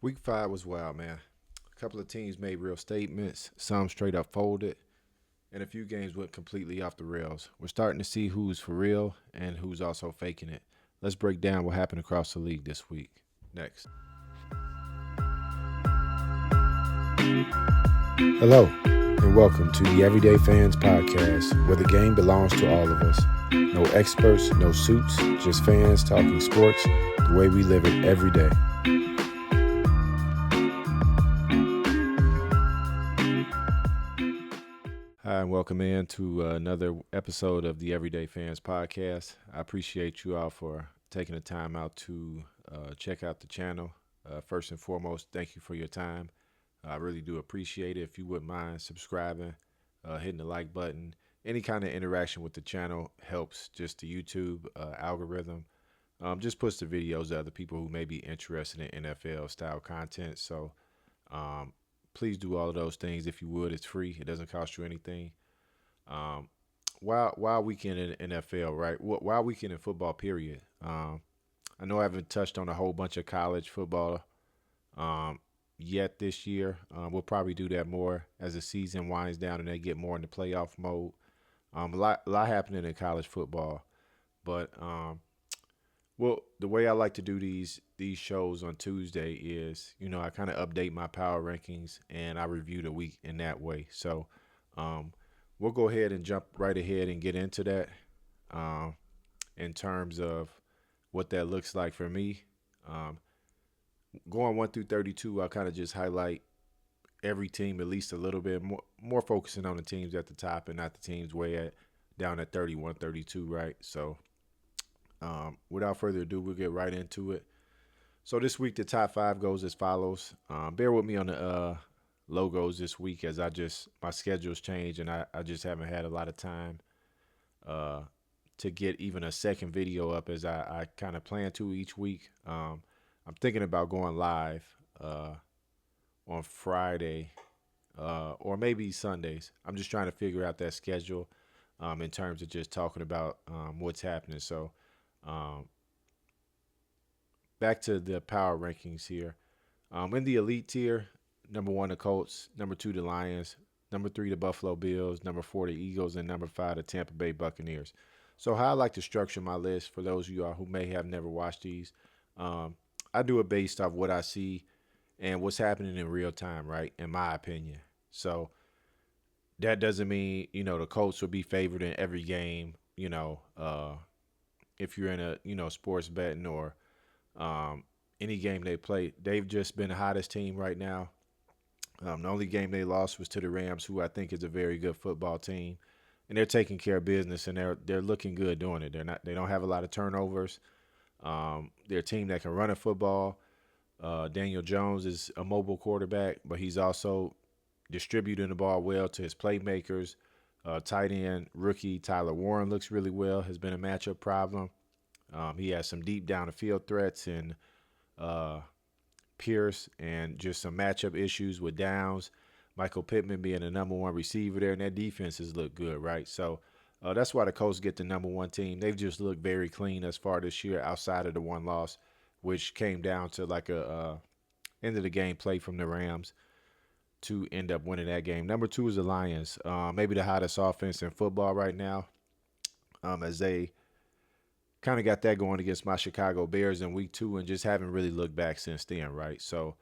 Week 5 was wild, man. A couple of teams made real statements, some straight up folded, and a few games went completely off the rails. We're starting to see who's for real and who's also faking it. Let's break down what happened across the league this week. Next. Hello, and welcome to the Everyday Fans Podcast, where the game belongs to all of us. No experts, no suits, just fans talking sports the way we live it every day. Hi, and welcome in to another episode of the Everyday Fans Podcast. I appreciate you all for taking the time out to check out the channel. First and foremost, thank you for your time. I really do appreciate it. If you wouldn't mind subscribing, hitting the like button, any kind of interaction with the channel helps. Just the YouTube algorithm just puts the videos to other people who may be interested in NFL style content. So um, please do all of those things if you would. It's free. It doesn't cost you anything. Um, while weekend in NFL, right? While weekend in football, period. I know I haven't touched on a whole bunch of college football um, yet this year. We'll probably do that more as the season winds down and they get more into playoff mode. A lot happening in college football, but the way I like to do these shows on Tuesday is, I kind of update my power rankings and I review the week in that way. So, um, we'll go ahead and jump right ahead and get into that um, in terms of what that looks like for me. Um, Going 1 through 32, I'll kind of just highlight every team at least a little bit more focusing on the teams at the top and not the teams way down at 31, 32, right? So, without further ado, we'll get right into it. So this week the top five goes as follows. Bear with me on the logos this week as my schedule's changed and I just haven't had a lot of time uh, to get even a second video up as I kind of plan to each week. I'm thinking about going live uh, on Friday or maybe Sundays. I'm just trying to figure out that schedule in terms of just talking about what's happening. So um, back to the power rankings here. In the elite tier, number one, the Colts. Number two, the Lions. Number three, the Buffalo Bills. Number four, the Eagles. And number five, the Tampa Bay Buccaneers. So, how I like to structure my list for those of you all who may have never watched these, um, I do it based off what I see and what's happening in real time, right? In my opinion. So, that doesn't mean, the Colts will be favored in every game, if you're in a, sports betting or um, any game they play. They've just been the hottest team right now. The only game they lost was to the Rams, who I think is a very good football team, and they're taking care of business and they're looking good doing it. They don't have a lot of turnovers. They're a team that can run a football. Daniel Jones is a mobile quarterback, but he's also distributing the ball well to his playmakers. Tight end rookie Tyler Warren looks really well. Has been a matchup problem. He has some deep down the field threats and uh, Pierce and just some matchup issues with Downs. Michael Pittman being the number one receiver there, and their defenses look good, right? So that's why the Colts get the number one team. They've just looked very clean as far this year outside of the one loss, which came down to like a end of the game play from the Rams to end up winning that game. Number two is the Lions, maybe the hottest offense in football right now, as they kind of got that going against my Chicago Bears in week 2 and just haven't really looked back since then, right? So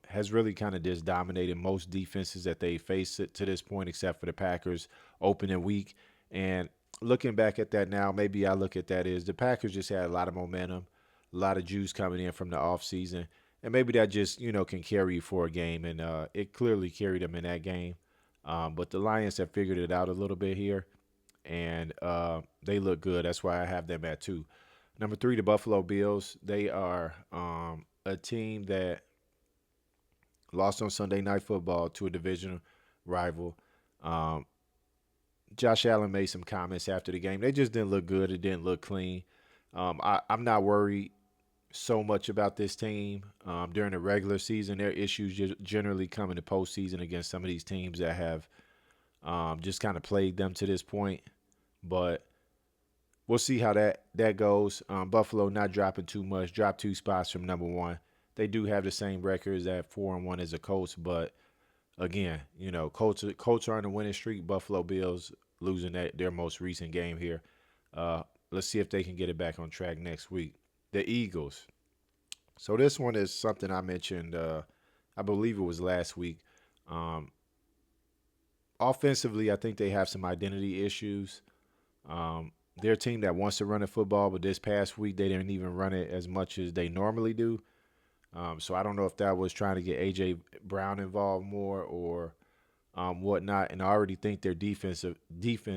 has really kind of just dominated most defenses that they face it to this point, except for the Packers opening week. And looking back at that now, maybe I look at that as the Packers just had a lot of momentum, a lot of juice coming in from the offseason. And maybe that just, can carry you for a game. And it clearly carried them in that game. But the Lions have figured it out a little bit here and they look good. That's why I have them at 2. Number 3, the Buffalo Bills. They are a team that lost on Sunday Night Football to a division rival. Um, Josh Allen made some comments after the game. They just didn't look good. It didn't look clean. I'm not worried so much about this team during the regular season. Their issues generally come in the postseason against some of these teams that have just kind of plagued them to this point. But we'll see how that goes. Buffalo not dropping too much, dropped 2 spots from number 1 They do have the same records at 4-1 as the Colts, but again, Colts are on a winning streak. Buffalo Bills losing their most recent game here. Uh, let's see if they can get it back on track next week. The Eagles. So this one is something I mentioned. I believe it was last week. Um, Offensively, I think they have some identity issues. They're a team that wants to run the football, but this past week they didn't even run it as much as they normally do. So I don't know if that was trying to get AJ Brown involved more or whatnot. And I already think their defense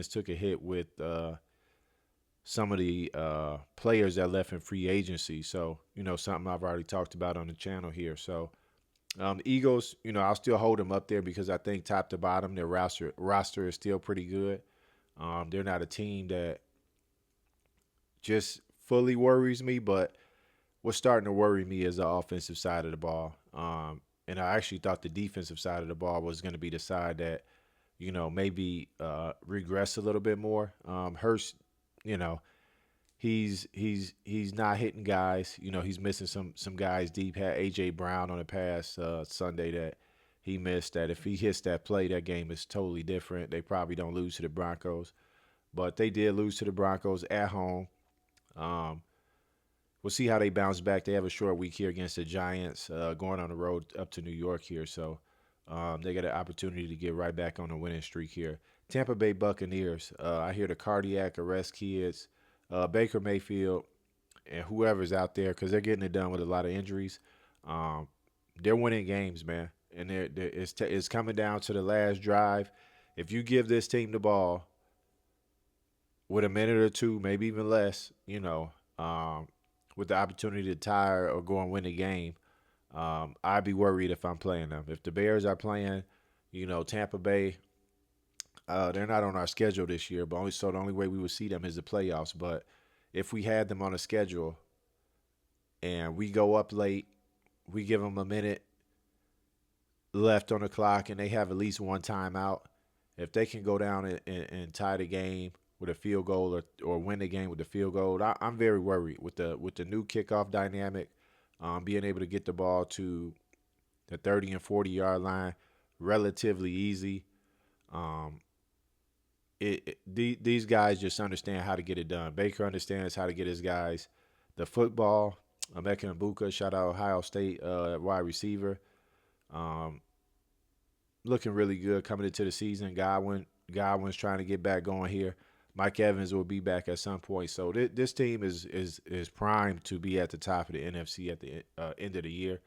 took a hit with some of the players that left in free agency. So something I've already talked about on the channel here. So the Eagles, I'll still hold them up there because I think top to bottom their roster is still pretty good. They're not a team that just fully worries me, but what's starting to worry me is the offensive side of the ball. And I actually thought the defensive side of the ball was going to be the side that, maybe regress a little bit more. Hurst, you know, he's not hitting guys. He's missing some guys deep. Had AJ Brown on the past Sunday that he missed. That if he hits that play, that game is totally different. They probably don't lose to the Broncos, but they did lose to the Broncos at home. Um, we'll see how they bounce back. They have a short week here against the Giants, going on the road up to New York here. So they get an opportunity to get right back on the winning streak here. Tampa Bay Buccaneers. I hear the cardiac arrest kids, Baker Mayfield, and whoever's out there because they're getting it done with a lot of injuries. Um, they're winning games, man, and it's coming down to the last drive. If you give this team the ball with a minute or two, maybe even less, with the opportunity to tie or go and win the game, I'd be worried if I'm playing them. If the Bears are playing, Tampa Bay, they're not on our schedule this year, but the only way we would see them is the playoffs. But if we had them on a schedule and we go up late, we give them a minute left on the clock, and they have at least one timeout. If they can go down and tie the game with a field goal or win the game with the field goal, I'm very worried with the new kickoff dynamic, being able to get the ball to the 30 and 40-yard line relatively easy. Um, these guys just understand how to get it done. Baker understands how to get his guys the football. Emeka Mbuka, shout out Ohio State wide receiver. Um, Looking really good coming into the season. Godwin's trying to get back going here. Mike Evans will be back at some point. So this team is primed to be at the top of the NFC at the end of the year.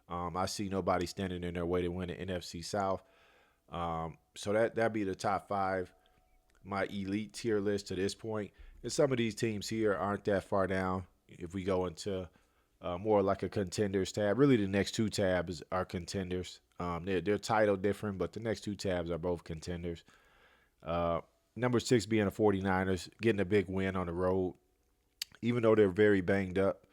I see nobody standing in their way to win the NFC South. So that'd be the top five, my elite tier list to this point. And some of these teams here aren't that far down. If we go into more like a contenders tab, really the next two tabs are contenders. They're title different, but the next two tabs are both contenders. Uh, Number 6 being the 49ers, getting a big win on the road, even though they're very banged up.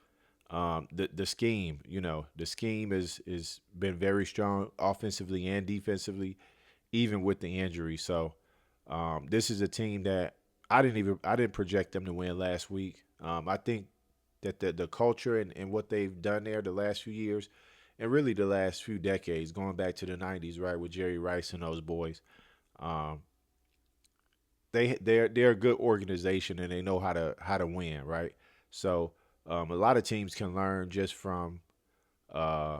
The scheme, the scheme is been very strong offensively and defensively, even with the injury. So this is a team that I didn't project them to win last week. I think that the culture and what they've done there the last few years, and really the last few decades, going back to the '90s, right, with Jerry Rice and those boys, um, they're a good organization and they know how to win, right? So a lot of teams can learn just from uh,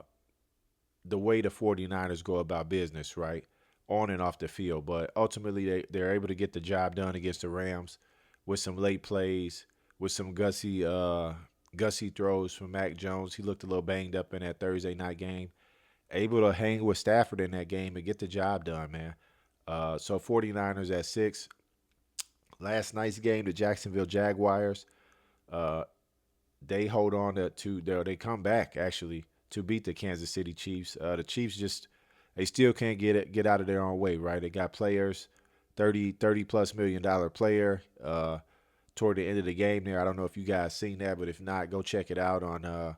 the way the 49ers go about business, right? On and off the field. But ultimately, they're able to get the job done against the Rams with some late plays, with some gussy throws from Mac Jones. He looked a little banged up in that Thursday night game. Able to hang with Stafford in that game and get the job done, man. So 49ers at 6. Last night's game, the Jacksonville Jaguars, uh, they hold on they come back actually to beat the Kansas City Chiefs. The Chiefs they still can't get out of their own way, right? They got players, 30 plus $1 million player toward the end of the game there. I don't know if you guys seen that, but if not, go check it out on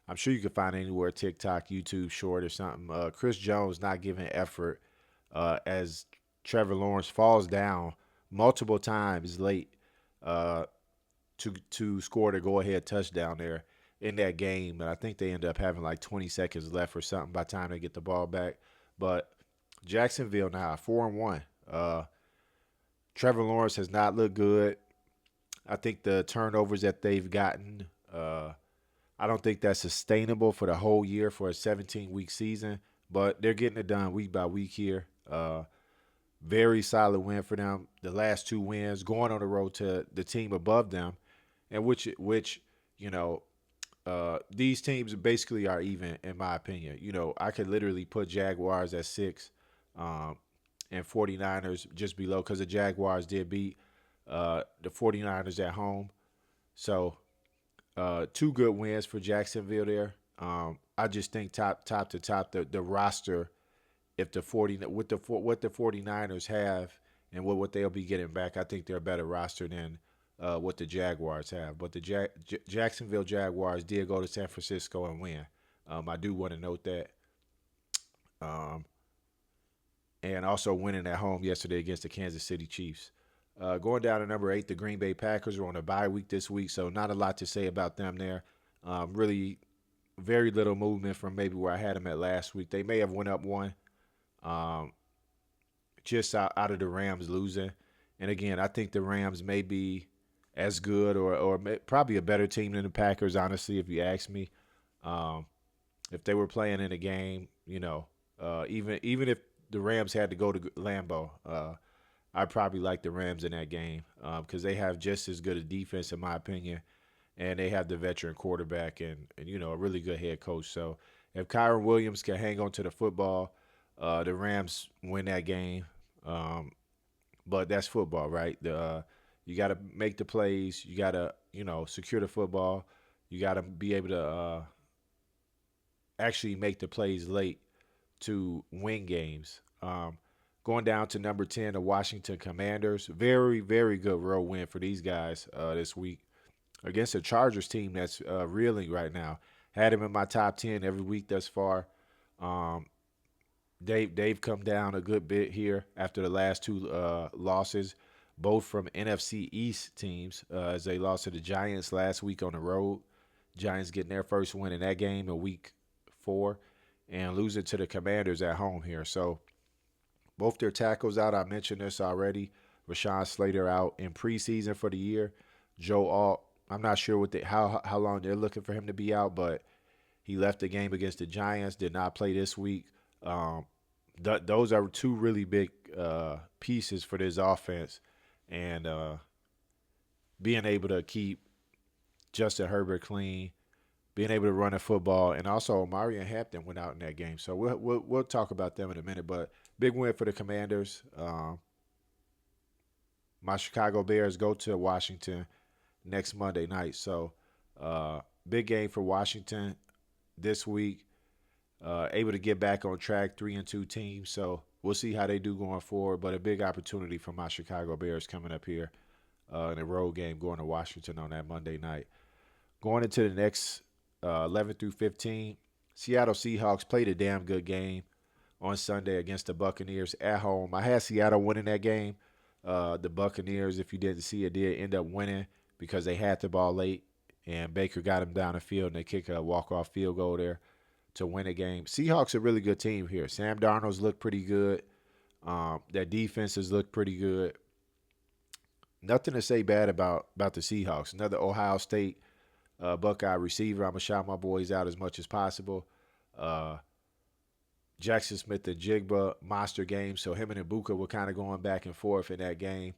I'm sure you can find it anywhere, TikTok, YouTube short or something. Chris Jones not giving effort as Trevor Lawrence falls down multiple times late uh, to score the go ahead touchdown there. in that game, and I think they end up having like 20 seconds left or something by the time they get the ball back. But Jacksonville now 4-1. Uh, Trevor Lawrence has not looked good. I think the turnovers that they've gotten, I don't think that's sustainable for the whole year for a 17-week season. But they're getting it done week by week here. Very solid win for them. The last two wins, going on the road to the team above them, and which you know these teams basically are even, in my opinion. I could literally put Jaguars at 6, um, and 49ers just below because the Jaguars did beat the 49ers at home. So two good wins for Jacksonville there. I just think top to top the roster, if the 40 with the what the 49ers have and what they'll be getting back, I think they're a better roster than what the Jaguars have. But the Jacksonville Jaguars did go to San Francisco and win. I do want to note that. Um, and also winning at home yesterday against the Kansas City Chiefs. Going down to number 8, the Green Bay Packers are on a bye week this week, so not a lot to say about them there. Really, very little movement from maybe where I had them at last week. They may have went up one, um, just out of the Rams losing. And again, I think the Rams may be as good or probably a better team than the Packers, honestly, if you ask me. Um, if they were playing in a game, even if the Rams had to go to Lambeau, I probably like the Rams in that game because they have just as good a defense, in my opinion, and they have the veteran quarterback and a really good head coach. So if Kyron Williams can hang on to the football, the Rams win that game. Um, but that's football, right? You got to make the plays. You got to secure the football. You got to be able to actually make the plays late to win games. Going down to number 10, the Washington Commanders. Very, very good road win for these guys this week against a Chargers team that's reeling right now. Had him in my top 10 every week thus far. Um, they've come down a good bit here after the last two losses, both from NFC East teams, as they lost to the Giants last week on the road. Giants getting their first win in that game in week 4 and losing to the Commanders at home here. So both their tackles out. I mentioned this already. Rashawn Slater out in preseason for the year. Joe Alt, I'm not sure how long they're looking for him to be out, but he left the game against the Giants, did not play this week. Um, those are two really big pieces for this offense, and being able to keep Justin Herbert clean, being able to run the football, and also Marion Hampton went out in that game. So we'll talk about them in a minute. But big win for the Commanders. My Chicago Bears go to Washington next Monday night. So big game for Washington this week. Able to get back on track, 3-2 team. So we'll see how they do going forward. But a big opportunity for my Chicago Bears coming up here in a road game going to Washington on that Monday night. Going into the next 11 through 15, Seattle Seahawks played a damn good game on Sunday against the Buccaneers at home. I had Seattle winning that game. The Buccaneers, if you didn't see it, did end up winning because they had the ball late, and Baker got them down the field, and they kick a walk-off field goal there to win a game. Seahawks are a really good team here. Sam Darnold's looked pretty good. Their defenses look pretty good. Nothing to say bad about the Seahawks. Another Ohio State Buckeye receiver. I'm going to shout my boys out as much as possible. Jackson Smith and Jigba, monster game. So him and Ibuka were kind of going back and forth in that game.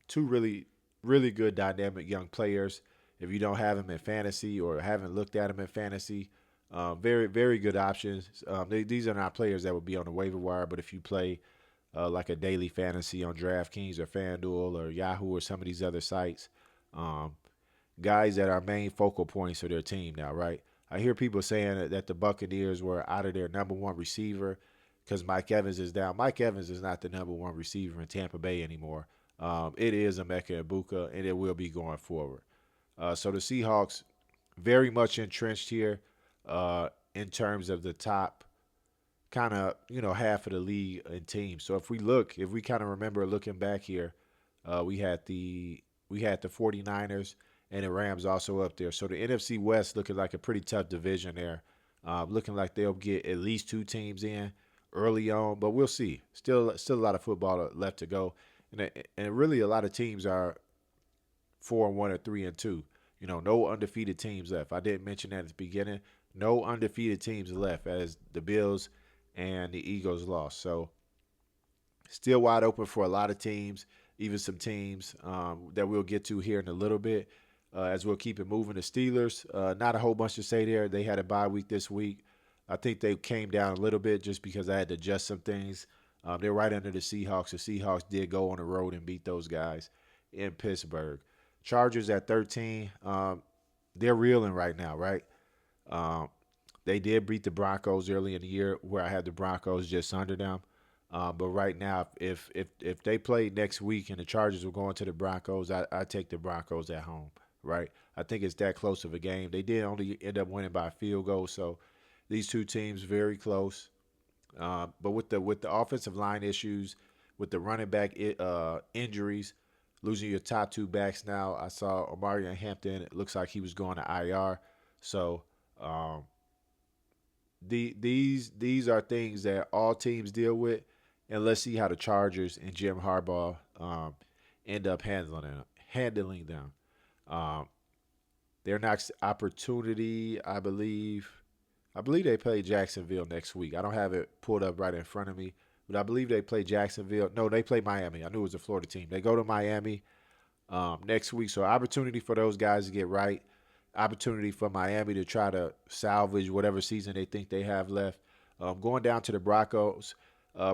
Two really, really good dynamic young players. If you don't have them in fantasy or haven't looked at them in fantasy, very, very good options. These are not players that would be on the waiver wire, but if you play like a daily fantasy on DraftKings or FanDuel or Yahoo or some of these other sites, guys that are main focal points of their team now, right? I hear people saying that the Buccaneers were out of their number one receiver because Mike Evans is down. Mike Evans is not the number one receiver in Tampa Bay anymore. It is Emeka Ibuka, and it will be going forward. So the Seahawks very much entrenched here in terms of the top kind of, half of the league and teams. So if we kind of remember looking back here, we had the 49ers and the Rams also up there. So the NFC West looking like a pretty tough division there. Looking like they'll get at least two teams in early on, but we'll see. Still a lot of football left to go, and really a lot of teams are 4-1 or 3-2. No undefeated teams left. I didn't mention that at the beginning. No undefeated teams left as the Bills and the Eagles lost. So still wide open for a lot of teams, even some teams that we'll get to here in a little bit as we'll keep it moving. The Steelers, not a whole bunch to say there. They had a bye week this week. I think they came down a little bit just because I had to adjust some things. They're right under the Seahawks. The Seahawks did go on the road and beat those guys in Pittsburgh. Chargers at 13. They're reeling right now, right? Um, they did beat the Broncos early in the year, where I had the Broncos just under them. But right now, if they play next week and the Chargers were going to the Broncos, I take the Broncos at home, right? I think it's that close of a game. They did only end up winning by a field goal, so these two teams very close. But with the offensive line issues, with the running back injuries, losing your top two backs now, I saw Omarion Hampton. It looks like he was going to IR. So um, these are things that all teams deal with, and let's see how the Chargers and Jim Harbaugh end up handling them. Um, their next opportunity, I believe they play Jacksonville next week. I don't have it pulled up right in front of me, but I believe they play Jacksonville. No, they play Miami. I knew it was a Florida team. They go to Miami next week. So opportunity for those guys to get right. Opportunity for Miami to try to salvage whatever season they think they have left. Going down to the Broncos,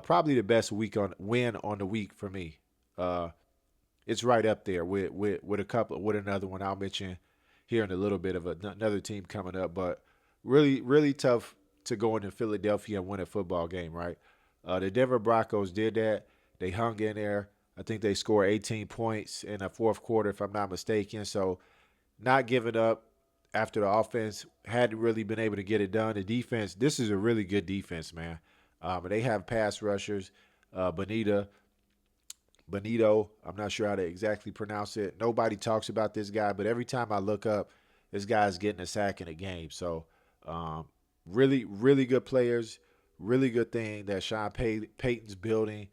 probably the best win on the week for me. Uh, it's right up there with another one I'll mention here in a little bit of another team coming up. But really, really tough to go into Philadelphia and win a football game, right? The Denver Broncos did that. They hung in there. I think they scored 18 points in the fourth quarter, if I'm not mistaken. So not giving up after the offense hadn't really been able to get it done. The defense, this is a really good defense, man. They have pass rushers, Bonita, Benito. I'm not sure how to exactly pronounce it. Nobody talks about this guy, but every time I look up, this guy's getting a sack in a game. So um, really, really good players. Really good thing that Sean Payton's building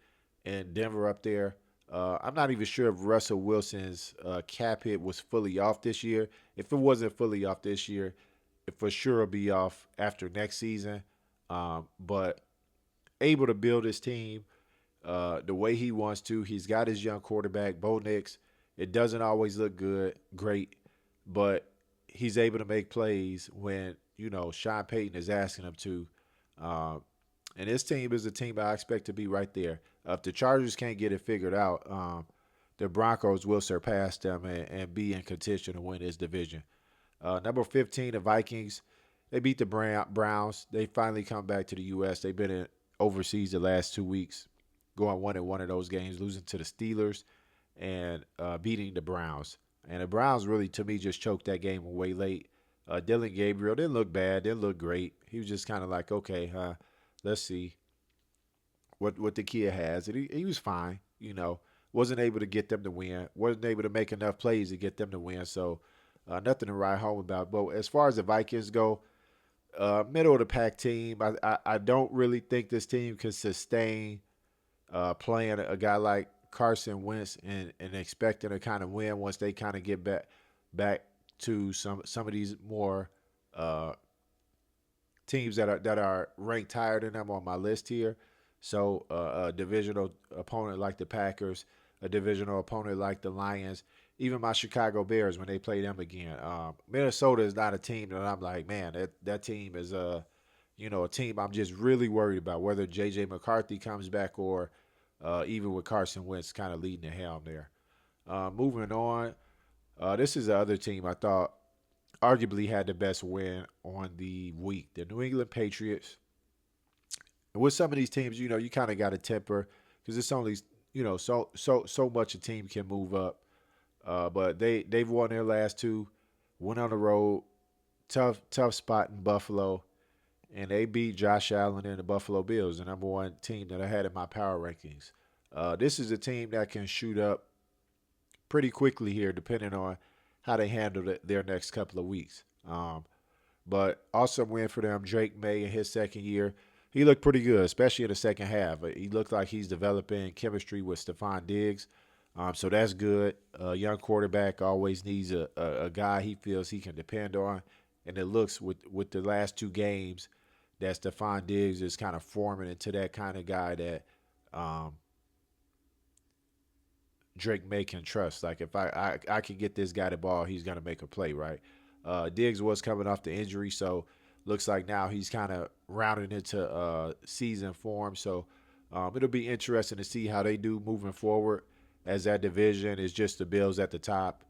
in Denver up there. I'm not even sure if Russell Wilson's cap hit was fully off this year. If it wasn't fully off this year, it for sure will be off after next season. But able to build his team the way he wants to. He's got his young quarterback, Bo Nix. It doesn't always look great, but he's able to make plays when Sean Payton is asking him to. Um, and this team is a team I expect to be right there. If the Chargers can't get it figured out, the Broncos will surpass them and be in contention to win this division. Number 15, the Vikings. They beat the Browns. They finally come back to the U.S. They've been in overseas the last 2 weeks, going 1-1 of those games, losing to the Steelers and beating the Browns. And the Browns really, to me, just choked that game away late. Dylan Gabriel didn't look bad, didn't look great. He was just kind of like, okay, let's see what the kid has. And he was fine, Wasn't able to get them to win. Wasn't able to make enough plays to get them to win. So nothing to write home about. But as far as the Vikings go, middle of the pack team. I don't really think this team can sustain playing a guy like Carson Wentz and expecting to kind of win once they kind of get back to some of these more uh, teams that are ranked higher than them on my list here. So a divisional opponent like the Packers, a divisional opponent like the Lions, even my Chicago Bears when they play them again. Minnesota is not a team that I'm like, man, that team is a team I'm just really worried about whether J.J. McCarthy comes back or even with Carson Wentz kind of leading the helm there. Moving on, this is the other team I thought arguably had the best win on the week. The New England Patriots. And with some of these teams, you kind of got to temper because it's only so much a team can move up. But they've won their last two, went on the road, tough spot in Buffalo, and they beat Josh Allen and the Buffalo Bills, the number one team that I had in my power rankings. This is a team that can shoot up pretty quickly here, depending on how they handle their next couple of weeks. But awesome win for them. Drake May in his second year, he looked pretty good, especially in the second half. He looked like he's developing chemistry with Stephon Diggs. So that's good. A young quarterback always needs a guy he feels he can depend on. And it looks with the last two games that Stephon Diggs is kind of forming into that kind of guy that um, Drake May can trust. Like if I can get this guy the ball, he's gonna make a play, right? Diggs was coming off the injury, so looks like now he's kind of rounding into season form. So it'll be interesting to see how they do moving forward. As that division is just the Bills at the top,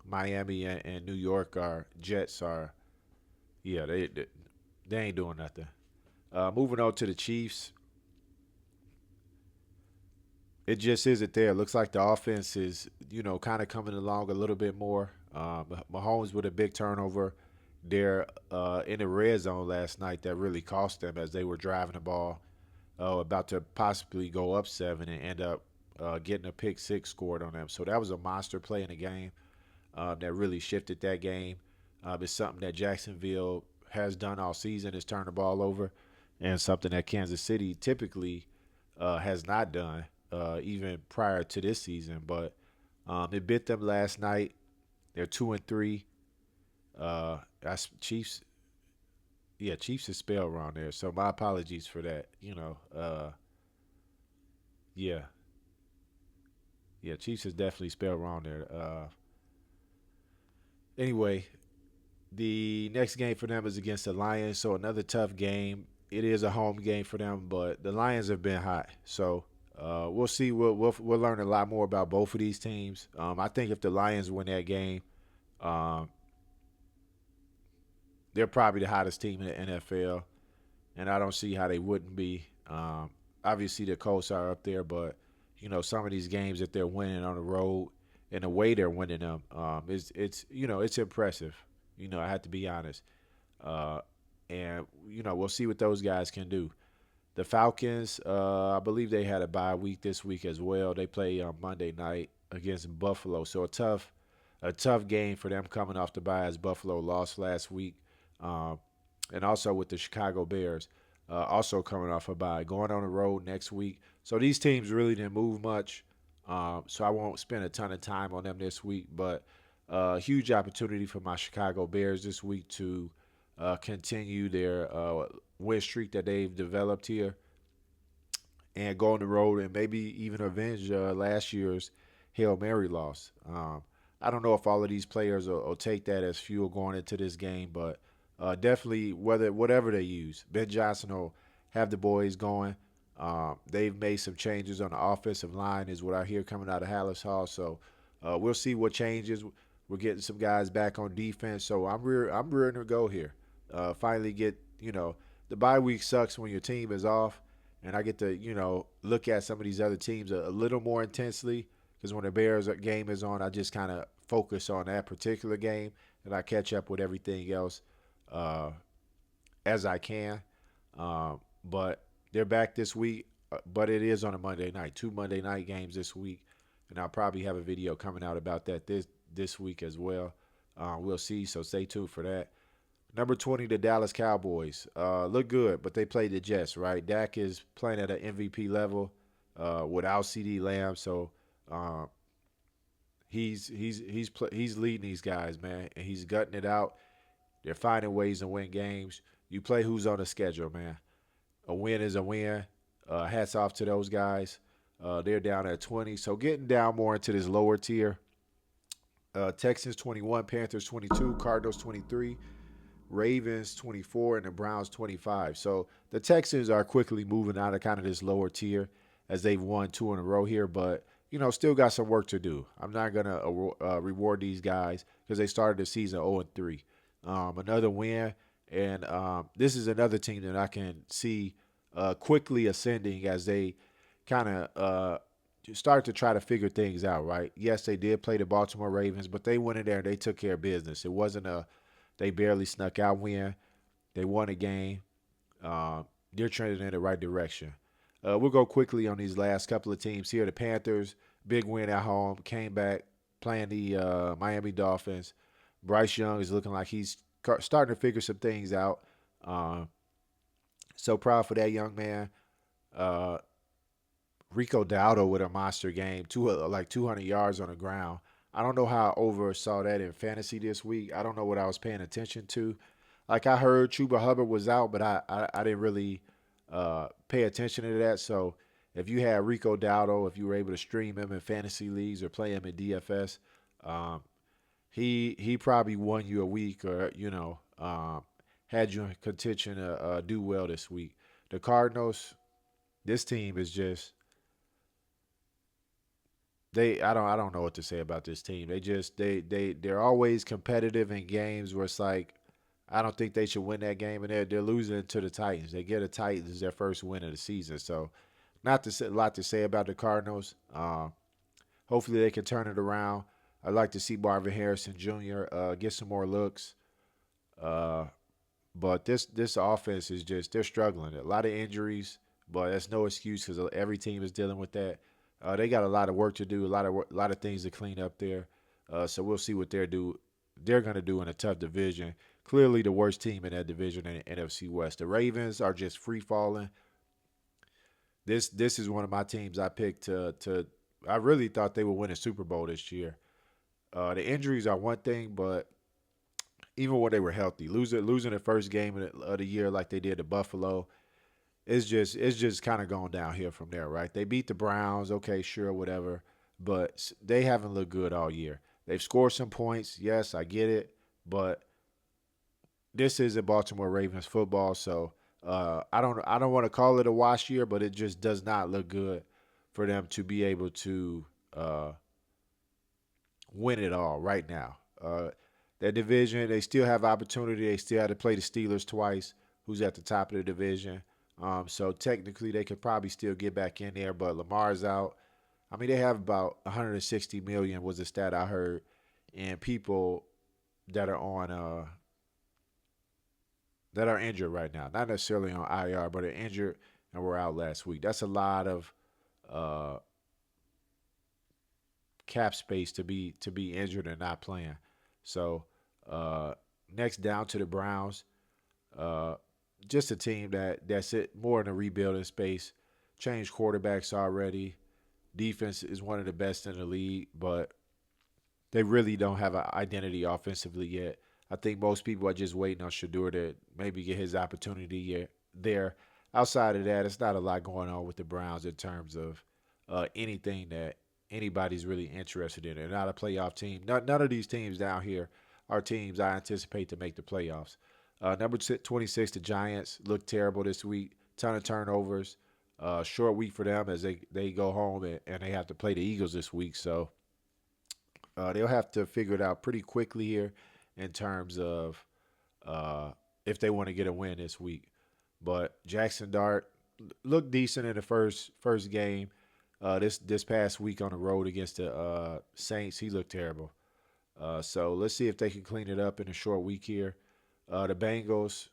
Miami and New York are Jets are yeah they ain't doing nothing. Moving on to the Chiefs, it just isn't there. It looks like the offense is, kind of coming along a little bit more. Mahomes with a big turnover there in the red zone last night that really cost them as they were driving the ball, about to possibly go up seven and end up getting a pick six scored on them. So that was a monster play in the game that really shifted that game. It's something that Jacksonville has done all season is turn the ball over, and something that Kansas City typically has not done even prior to this season. But it bit them last night. They're 2-3. That's Chiefs. Yeah, Chiefs is spelled wrong there. So my apologies for that. Yeah, yeah, Chiefs is definitely spelled wrong there. Anyway, the next game for them is against the Lions, so another tough game. It is a home game for them, but the Lions have been hot, so we'll see. We'll learn a lot more about both of these teams. I think if the Lions win that game, um, they're probably the hottest team in the NFL, and I don't see how they wouldn't be. Obviously, the Colts are up there, but some of these games that they're winning on the road and the way they're winning them, it's impressive. I have to be honest. Uh, and we'll see what those guys can do. The Falcons, I believe they had a bye week this week as well. They play on Monday night against Buffalo, so a tough game for them coming off the bye as Buffalo lost last week, um, and also with the Chicago Bears, also coming off a bye, going on the road next week. So these teams really didn't move much, so I won't spend a ton of time on them this week. But huge opportunity for my Chicago Bears this week to continue their win streak that they've developed here and go on the road and maybe even avenge last year's Hail Mary loss. I don't know if all of these players will take that as fuel going into this game, but definitely whatever they use, Ben Johnson will have the boys going. They've made some changes on the offensive line, is what I hear coming out of Hallis Hall. So we'll see what changes. We're getting some guys back on defense, so I'm rearing to go here. Finally get the bye week sucks when your team is off, and I get to look at some of these other teams a little more intensely because when the Bears game is on, I just kind of focus on that particular game and I catch up with everything else uh, as I can. But they're back this week, but it is on a Monday night. Two Monday night games this week, and I'll probably have a video coming out about that this week as well. We'll see, so stay tuned for that. Number 20, the Dallas Cowboys. Look good, but they played the Jets, right? Dak is playing at an MVP level without CD Lamb, so he's leading these guys, man, and he's gutting it out. They're finding ways to win games. You play who's on the schedule, man. A win is a win. Hats off to those guys. They're down at 20, so getting down more into this lower tier. Texans 21, Panthers 22, Cardinals 23, Ravens 24, and the Browns 25. So the Texans are quickly moving out of kind of this lower tier as they've won two in a row here, but still got some work to do. I'm not gonna reward these guys because they started the season 0-3. Another win, and this is another team that I can see quickly ascending as they kind of start to try to figure things out. Right? Yes, they did play the Baltimore Ravens, but they went in there and they took care of business. It wasn't a they barely snuck out win. They won a game. They're trending in the right direction. We'll go quickly on these last couple of teams here. The Panthers, big win at home, came back. playing the Miami Dolphins. Bryce Young is looking like he's starting to figure some things out. Um, so proud for that young man. Uh, Rico Dowdle with a monster game, like 200 yards on the ground. I don't know how I oversaw that in fantasy this week. I don't know what I was paying attention to. Like I heard Chuba Hubbard was out, but I didn't really pay attention to that. So if you had Rico Dowdle, if you were able to stream him in fantasy leagues or play him in DFS, um, he probably won you a week or had you in contention to do well this week. The Cardinals, this team is just they I don't know what to say about this team. They're always competitive in games where it's like I don't think they should win that game, and they're losing to the Titans. They get the Titans their first win of the season, so not to say, a lot to say about the Cardinals. Hopefully they can turn it around. I'd like to see Marvin Harrison Jr. Get some more looks. Uh, but this offense is just they're struggling. A lot of injuries, but that's no excuse because every team is dealing with that. They got a lot of work to do, a lot of things to clean up there. So we'll see what they're gonna do in a tough division. Clearly the worst team in that division in the NFC West. The Ravens are just free falling. This is one of my teams I picked to. I really thought they would win a Super Bowl this year. The injuries are one thing, but even when they were healthy, losing the first game of the year like they did to Buffalo, it's just kind of going downhill from there, right? They beat the Browns, okay, sure, whatever, but they haven't looked good all year. They've scored some points, yes, I get it, but this isn't Baltimore Ravens football, so I don't want to call it a wash year, but it just does not look good for them to be able to uh, win it all right now. That division, they still have opportunity. They still have to play the Steelers twice, who's at the top of the division. So technically, they could probably still get back in there, but Lamar's out. I mean, they have about 160 million was the stat I heard, and people that are on that are injured right now, not necessarily on IR, but are injured and were out last week. That's a lot of uh, cap space to be injured and not playing. So uh, next down to the Browns, uh, just a team that's it more in a rebuilding space. Changed quarterbacks already. Defense is one of the best in the league, but they really don't have an identity offensively yet. I think most people are just waiting on Shador to maybe get his opportunity yet there. Outside of that, it's not a lot going on with the Browns in terms of anything that anybody's really interested in. They're not a playoff team. None of these teams down here are teams I anticipate to make the playoffs. Number 26, the Giants look terrible this week. Ton of turnovers. Short week for them as they go home and they have to play the Eagles this week. So they'll have to figure it out pretty quickly here in terms of uh, if they want to get a win this week. But Jackson Dart looked decent in the first game. This past week on the road against the Saints, he looked terrible. So let's see if they can clean it up in a short week here. The Bengals,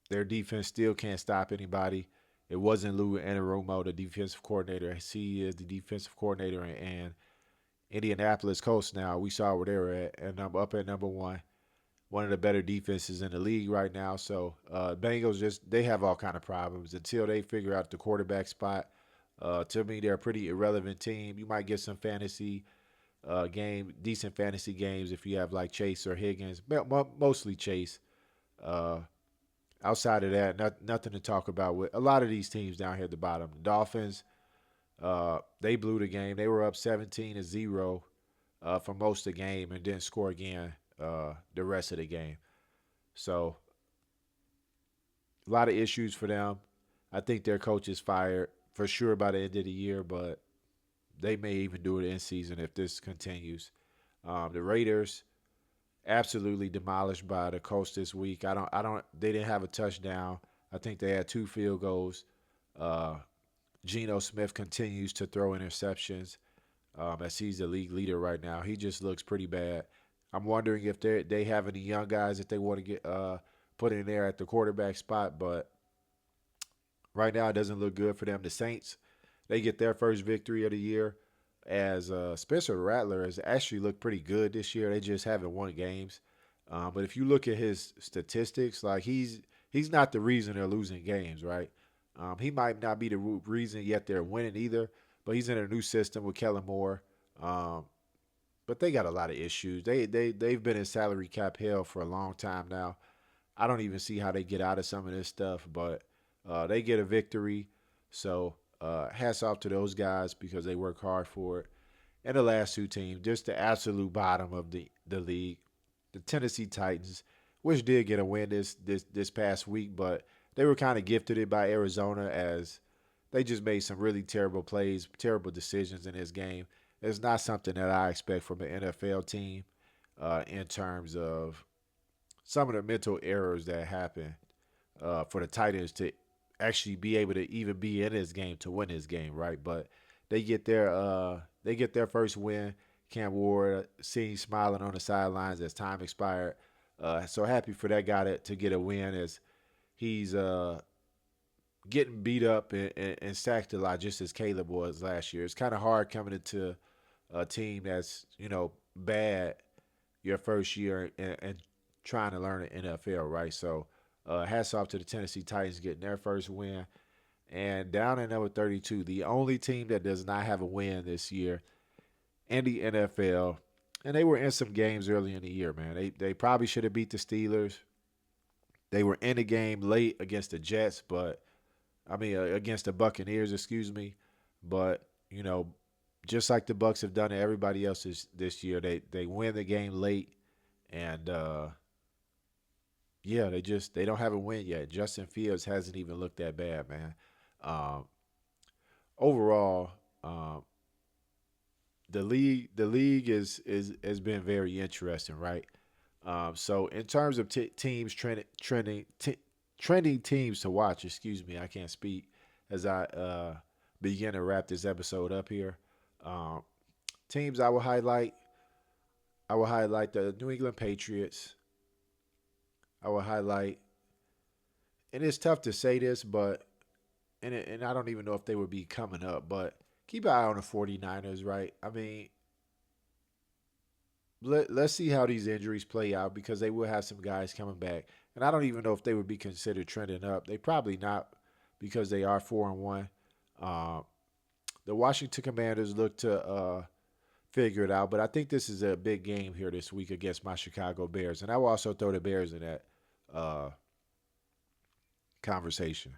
their defense still can't stop anybody. It wasn't Lou Anarumo, the defensive coordinator. He is the defensive coordinator and Indianapolis Colts now. We saw where they were at, and I'm up at number one of the better defenses in the league right now. So Bengals they have all kind of problems until they figure out the quarterback spot. To me, they're a pretty irrelevant team. You might get some decent fantasy games if you have like Chase or Higgins, mostly Chase. Uh, Outside of that, nothing to talk about with a lot of these teams down here at the bottom. The Dolphins, they blew the game. They were up 17-0 for most of the game and didn't score again the rest of the game. So a lot of issues for them. I think their coach is fired for sure by the end of the year, but they may even do it in season if this continues. The Raiders absolutely demolished by the Colts this week. They didn't have a touchdown. I think they had two field goals. Uh, Geno Smith continues to throw interceptions as he's the league leader right now. He just looks pretty bad. I'm wondering if they have any young guys that they want to get put in there at the quarterback spot, but right now it doesn't look good for them. The Saints, they get their first victory of the year. as Spencer Rattler has actually looked pretty good this year. They just haven't won games. But if you look at his statistics, like he's not the reason they're losing games, right? He might not be the reason yet they're winning either. But he's in a new system with Kellen Moore. Um, but they got a lot of issues. They've been in salary cap hell for a long time now. I don't even see how they get out of some of this stuff, but they get a victory. So hats off to those guys because they work hard for it. And the last two teams, just the absolute bottom of the league, the Tennessee Titans, which did get a win this past week, but they were kind of gifted it by Arizona as they just made some really terrible plays, terrible decisions in this game. It's not something that I expect from an NFL team in terms of some of the mental errors that happen for the Titans to actually be able to even be in this game to win this game, right? But they get their first win. Cam Ward seen smiling on the sidelines as time expired. So happy for that guy to get a win as he's getting beat up and sacked a lot, just as Caleb was last year. It's kind of hard coming into a team that's bad your first year and trying to learn the NFL, right? So hats off to the Tennessee Titans getting their first win. And down at number 32, the only team that does not have a win this year in the NFL. And they were in some games early in the year, man. They probably should have beat the Steelers. They were in the game late against the Jets, but against the Buccaneers, excuse me. But just like the Bucks have done to everybody else this year, they win the game late, and yeah, they don't have a win yet. Justin Fields hasn't even looked that bad, man. Um, Overall, the league is has been very interesting, right? So in terms of teams trending teams to watch, excuse me, I can't speak as I begin to wrap this episode up here. Um, Teams I will highlight the New England Patriots. I will highlight, and it's tough to say this, but and I don't even know if they would be coming up, but keep an eye on the 49ers, right? Let's see how these injuries play out because they will have some guys coming back. And I don't even know if they would be considered trending up. They probably not because they are 4-1. Uh, the Washington Commanders look to figure it out, but I think this is a big game here this week against my Chicago Bears. And I will also throw the Bears in that uh, conversation.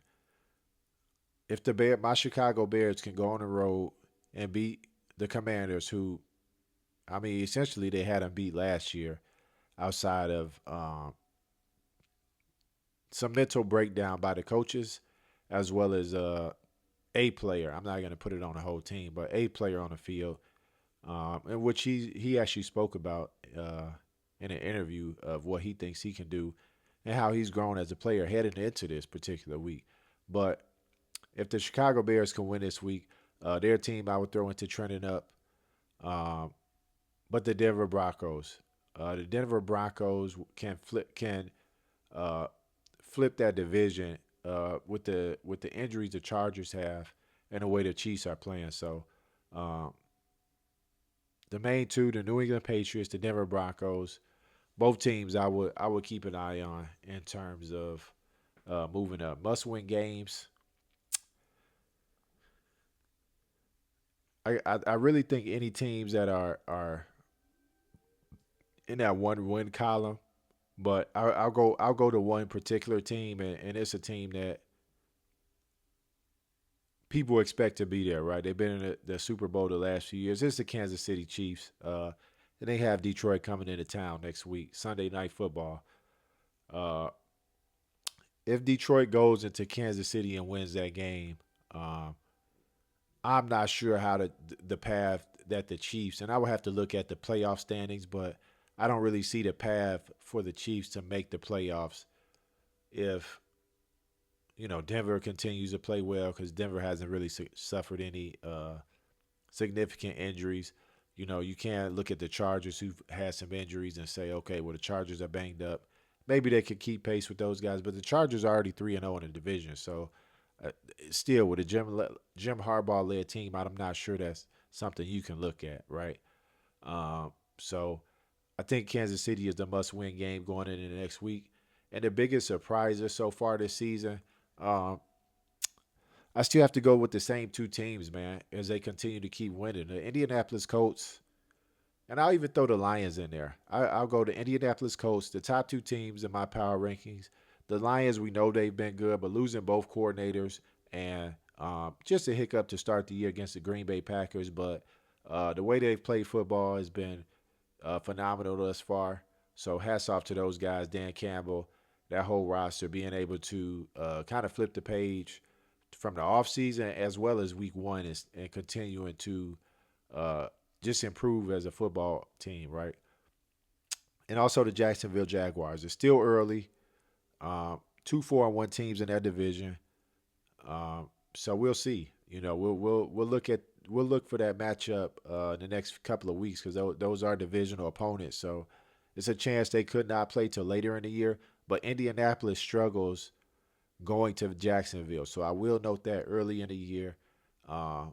If my Chicago Bears can go on the road and beat the Commanders, who essentially they had them beat last year, outside of some mental breakdown by the coaches, as well as a player. I'm not going to put it on the whole team, but a player on the field, in which he actually spoke about in an interview of what he thinks he can do and how he's grown as a player heading into this particular week. But if the Chicago Bears can win this week, their team I would throw into trending up. Um, but the Denver Broncos uh, flip that division with the injuries the Chargers have and the way the Chiefs are playing. So um, the main two, the New England Patriots, the Denver Broncos, both teams I would keep an eye on in terms of moving up. Must win games. I really think any teams that are in that one win column, but I'll go to one particular team, and it's a team that people expect to be there, right? They've been in the Super Bowl the last few years. It's the Kansas City Chiefs, and they have Detroit coming into town next week, Sunday Night Football. Uh, if Detroit goes into Kansas City and wins that game, um, I'm not sure how the path that the Chiefs, and I would have to look at the playoff standings, but I don't really see the path for the Chiefs to make the playoffs if Denver continues to play well because Denver hasn't really suffered any significant injuries. You can't look at the Chargers who've had some injuries and say, okay, well the Chargers are banged up. Maybe they could keep pace with those guys, but the Chargers are already 3-0 in the division. So uh, still, with a Jim Harbaugh led team, I'm not sure that's something you can look at, right? So I think Kansas City is the must-win game going into the next week. And the biggest surprises so far this season, um, I still have to go with the same two teams, man, as they continue to keep winning. The Indianapolis Colts, and I'll even throw the Lions in there. I'll go to Indianapolis Colts, the top two teams in my power rankings. The Lions, we know they've been good, but losing both coordinators and just a hiccup to start the year against the Green Bay Packers. But the way they've played football has been phenomenal thus far. So hats off to those guys, Dan Campbell, that whole roster, being able to kind of flip the page from the offseason as well as week one and continuing to uh, just improve as a football team, right? And also the Jacksonville Jaguars. It's still early. 2-4-1 teams in that division. So we'll see. We'll look for that matchup in the next couple of weeks because those are divisional opponents. So it's a chance they could not play till later in the year. But Indianapolis struggles going to Jacksonville, so I will note that early in the year, uh,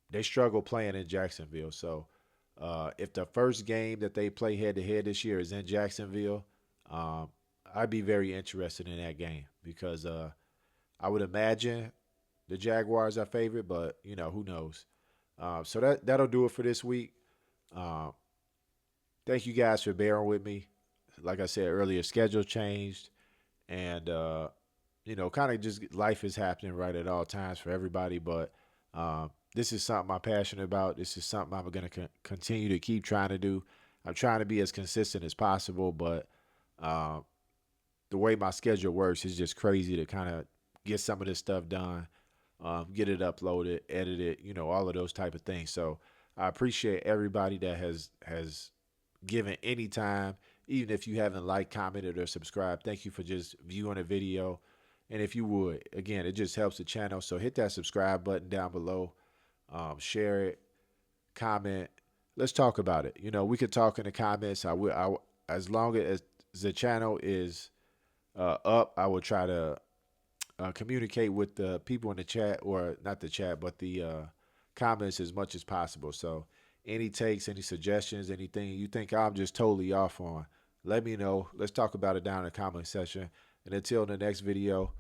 they struggle playing in Jacksonville. So if the first game that they play head to head this year is in Jacksonville, um, I'd be very interested in that game because I would imagine the Jaguars are favorite, but who knows. So that'll do it for this week. Uh, Thank you guys for bearing with me. Like I said earlier, schedule changed, and kind of just life is happening right at all times for everybody. But this is something I'm passionate about. This is something I'm going to continue to keep trying to do. I'm trying to be as consistent as possible, but uh, the way my schedule works is just crazy to kind of get some of this stuff done, get it uploaded, edit it, all of those type of things. So I appreciate everybody that has given any time, even if you haven't liked, commented, or subscribed. Thank you for just viewing a video. And if you would, again, it just helps the channel. So hit that subscribe button down below, share it, comment. Let's talk about it. We could talk in the comments. I will. As long as the channel is up, I will try to communicate with the people in the chat, or not the chat, but the comments as much as possible. So any takes, any suggestions, anything you think I'm just totally off on, let me know. Let's talk about it down in the comment section. And until the next video,